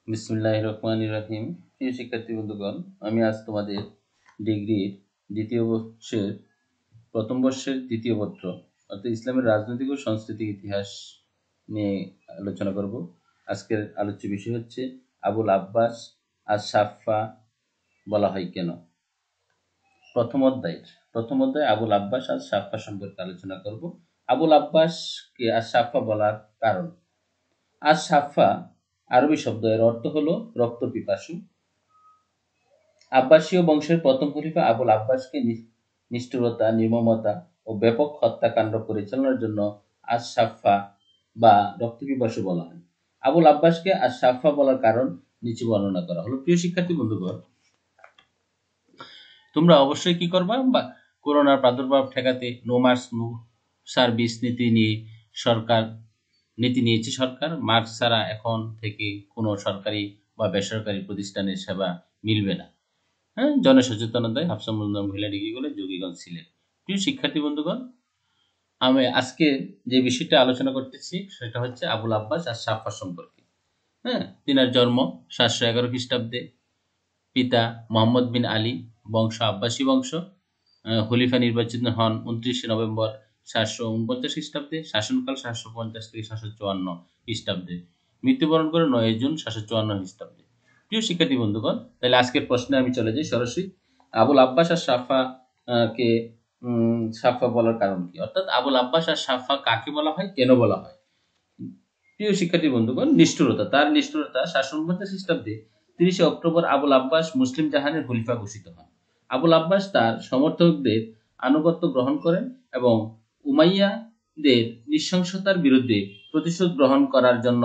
বিসমিল্লাহির রহমানির রহিম। প্রিয় শিক্ষার্থী বন্ধুগণ, আমি আজ তোমাদের ডিগ্রির দ্বিতীয় বর্ষের প্রথম বর্ষের দ্বিতীয় পত্র অর্থাৎ ইসলামের রাজনৈতিক ও সাংস্কৃতিক ইতিহাস নিয়ে আলোচনা করব। আজকের আলোচ্য বিষয় হচ্ছে আবুল আব্বাস আস সাফা বলা হয় কেন। প্রথম অধ্যায় আবুল আব্বাস আস সাফা সম্পর্কে আলোচনা করব। আবুল আব্বাসকে আস সাফা বলার কারণ। আস সাফা আরবি শব্দ, এর অর্থ হলো রক্ত পিপাসু। আব্বাসীয় বংশের প্রথম খলিফা আবুল আব্বাসকে নিষ্ঠুরতা, নির্মমতা ও ব্যাপক হত্যাকাণ্ড পরিচালনার জন্য আশ-সাফা বা রক্তপিপাসু বলা হয়। আবুল আব্বাসকে আশ-সাফা বলার কারণ নিচে বর্ণনা করা হলো। প্রিয় শিক্ষার্থী বন্ধুগণ, তোমরা অবশ্যই কি করবা, বা করোনার প্রাদুর্ভাব ঠেকাতে নো মাস্ক নো সার্ভিস নীতি নিয়েছে সরকার। মাস্ক ছাড়া এখন থেকে কোনো সরকারি বা বেসরকারি প্রতিষ্ঠানের সেবা মিলবে না। জনসচেতনতায় হাফসা মুজুমদার মহিলা ডিগ্রি কলেজ, যোগীগঞ্জ, সিলেট। প্রিয় শিক্ষার্থী বন্ধুগণ, আমি আজকে যে বিষয়টা আলোচনা করতেছি সেটা হচ্ছে আবুল আব্বাস আর সাফা সম্পর্কে। তিনার জন্ম 711 খ্রিস্টাব্দে। পিতা মোহাম্মদ বিন আলী, বংশ আব্বাসী বংশ। খলিফা নির্বাচিত হন 29 নভেম্বর 749 খ্রিস্টাব্দে। শাসনকাল 750 থেকে 754 খ্রিস্টাব্দে। মৃত্যুবরণ করে 9 জুন 754 খ্রিস্টাব্দে। প্রিয় শিক্ষার্থী বন্ধুগণ, তাহলে আজকের প্রশ্নে আমি চলে যাই সরাসরি। আবুল আব্বাস আর সাফা কে সাফা বলার কারণ কি, অর্থাৎ আবুল আব্বাস আর সাফা কাকে বলা হয়, কেন বলা হয়। প্রিয় শিক্ষার্থী বন্ধুগণ, তার নিষ্ঠুরতা 749 খ্রিস্টাব্দে 30 অক্টোবর আবুল আব্বাস মুসলিম জাহানের খলিফা ঘোষিত হন। আবুল আব্বাস তার সমর্থকদের আনুগত্য গ্রহণ করেন এবং উমাইয়াদের নৃশংসতার বিরুদ্ধে প্রতিশোধ গ্রহণ করার জন্য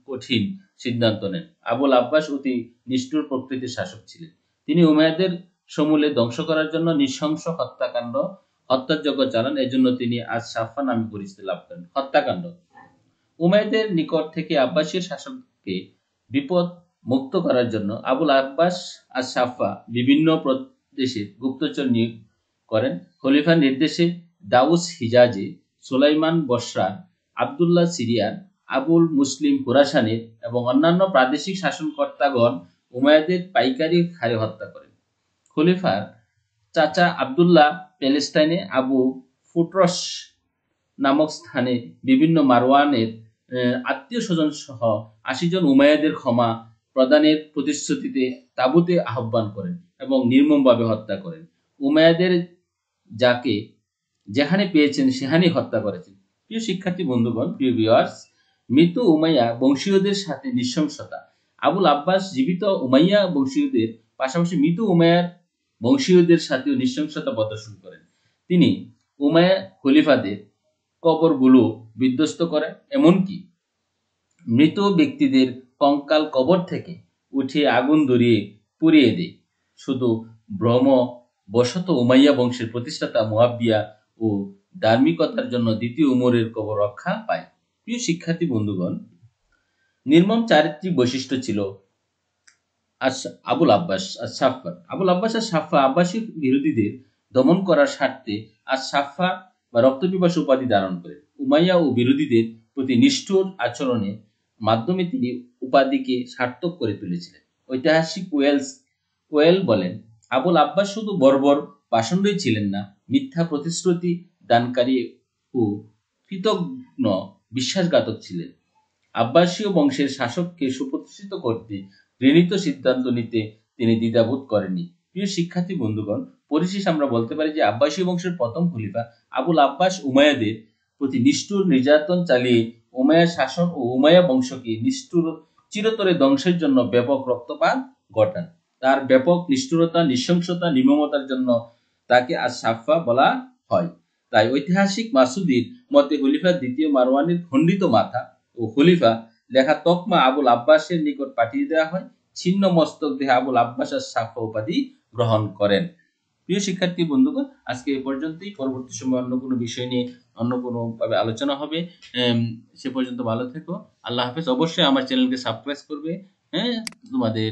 কঠিন সিদ্ধান্ত নেন। আবুল আব্বাস অতি নিষ্ঠুর প্রকৃতির শাসক ছিলেন। তিনি উমাইয়াদের সমূলে ধ্বংস করার জন্য নৃশংস হত্যাযজ্ঞ চালান। এজন্য তিনি আজ সাফা নামে পরিচিতি লাভ করেন। হত্যাকাণ্ড। উমাইয়াদের নিকট থেকে আব্বাসীয় শাসককে বিপদ মুক্ত করার জন্য আবুল আব্বাস আস সাফা বিভিন্ন প্রদেশে গুপ্তচর নিয়োগ করেন। খলিফার নির্দেশে দাউস হিজাজে, সুলাইমান বসরার, আবদুল্লাহ সিরিয়ার, আবুল মুসলিম খোরাসানের এবং অন্যান্য প্রাদেশিক শাসনকর্তাগণ উমাইয়াদের পাইকারি হারে হত্যা করেন। খলিফার চাচা আবদুল্লাহ প্যালেস্টাইনে আবু ফুটরস নামক স্থানে বিভিন্ন মারওয়ানের আত্মীয় স্বজন সহ 80 জন উমাইয়াদের ক্ষমা প্রদানের প্রতিশ্রুতিতে তাবুতে আহ্বান করেন এবং নির্মমভাবে হত্যা করেন। উমাইয়াদের যাকে যেখানে পেয়েছেন সেখানেই হত্যা করেছেন। প্রিয় শিক্ষার্থী বন্ধুগণ, প্রিয় ভিউয়ার্স, মৃত উমাইয়া বংশীয়দের সাথে নৃশংসতা। আবুল আব্বাস জীবিত উমাইয়া বংশীয়দের পাশাপাশি মৃত উমাইয়ার বংশীয়দের সাথেও নৃশংসতা প্রদর্শন করেন। তিনি উমাইয়া খলিফাদের কবরগুলো বিধ্বস্ত করেন, এমনকি মৃত ব্যক্তিদের কঙ্কাল কবর থেকে উঠিয়ে আগুন ধরিয়ে পুড়িয়ে দেয়। শুধু ভ্রমবশত উমাইয়া বংশের প্রতিষ্ঠাতা মুয়াবিয়া ও ধার্মিকতার জন্য দ্বিতীয় উমরের কবর রক্ষা পায়। প্রিয় শিক্ষার্থী বন্ধুগণ, নির্মম চারিত্রিক বৈশিষ্ট্য ছিল আবুল আব্বাস আর সাফা। আবুল আব্বাস আর সাফা আব্বাসী বিরোধীদের দমন করার স্বার্থে আর সাফা বা রক্তপিপাসু উপাধি ধারণ করেন। উমাইয়া ও বিরোধীদের প্রতি নিষ্ঠুর আচরণের মাধ্যমে তিনি উপাধিকে সার্থক করে তুলেছিলেন। ঐতিহাসিক ওয়েল বলেন, আবুল আব্বাস শুধু বর্বর পাষণ্ডই ছিলেন না, মিথ্যা প্রতিশ্রুতি দানকারী ও কৃতঘ্ন বিশ্বাসঘাতক ছিলেন। আব্বাসীয় বংশের শাসককে সুপ্রতিষ্ঠিত করতে ঘৃণিত সিদ্ধান্ত নিতে তিনি দ্বিধাবোধ করেননি। প্রিয় শিক্ষার্থী বন্ধুগণ, পরিশেষে আমরা বলতে পারি যে আব্বাসীয় বংশের প্রথম খলিফা আবুল আব্বাস উমাইয়াদের প্রতি নিষ্ঠুর নির্যাতন চালিয়ে উমাইয়া শাসন ও উমাইয়া বংশকে চিরতরে ধ্বংসের জন্য ব্যাপক রক্তপাত ঘটান। তার ব্যাপক নিষ্ঠুরতা, নৃশংসতা, নির্মমতার জন্য তাকে আজ সাফা বলা হয়। তাই ঐতিহাসিক মাসুদির মতে খলিফা দ্বিতীয় মারওয়ানের খণ্ডিত মাথা ও খলিফা লেখা তকমা আবুল আব্বাসের নিকট পাঠিয়ে দেওয়া হয়। ছিন্ন মস্তক দেহে আবুল আব্বাস আর সাফা উপাধি গ্রহণ করেন। প্রিয় শিক্ষার্থী বন্ধুগণ, আজকে এই পর্যন্তই। পরবর্তী সময় অন্য কোনো বিষয় নিয়ে অন্য কোনো ভাবে আলোচনা হবে। সে পর্যন্ত ভালো থেকো। আল্লাহ হাফেজ। অবশ্যই আমার চ্যানেলকে সাবস্ক্রাইব করবে। তোমাদের